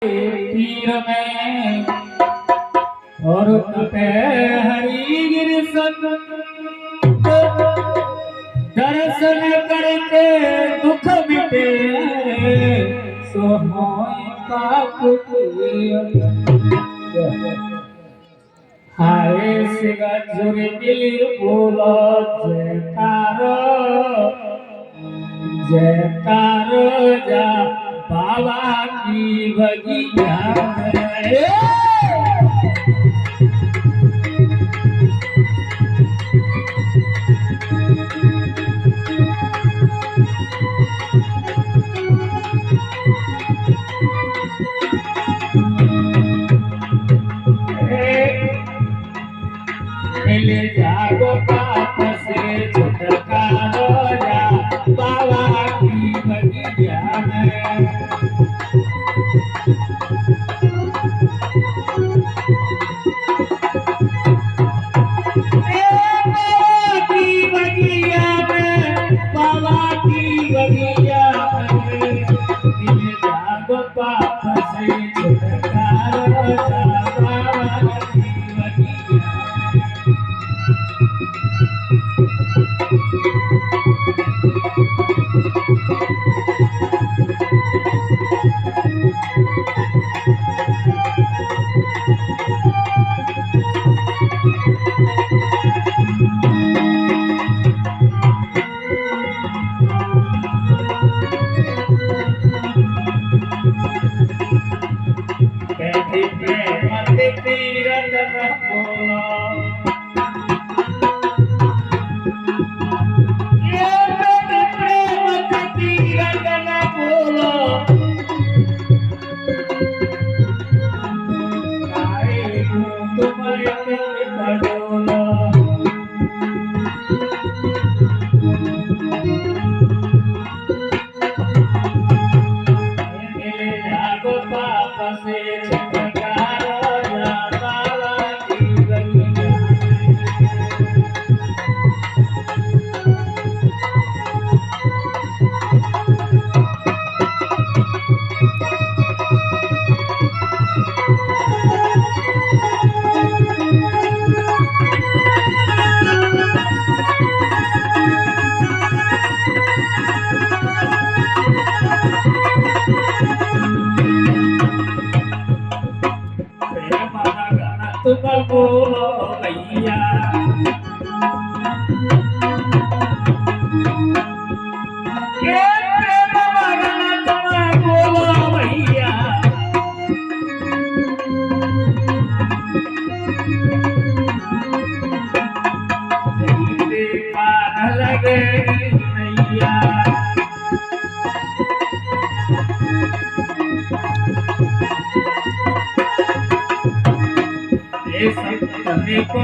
तीर में और तपे हरि गिर सत दर्शन करके दुख मिटे सो होय पाप हाय सिगा जुरी मिली बोलो जयकार जा बाबा की बगिया मिल जागो पाप से छुटकारो जा बाबा की बगिया में पाप से छुटकारो जा बाबा की बगिया बैठी प्रेम तीरथ न बोलो ये बैठी प्रेम तीरथ न बोलो काहे तुम्हारे बडोलो मिले जागो पाप से छुटकारो जा बाबा की बगिया तुम बोलो भैया ये प्रेम मगन तुम बोलो भैया जैसे पार लगे नैया सप्तमी को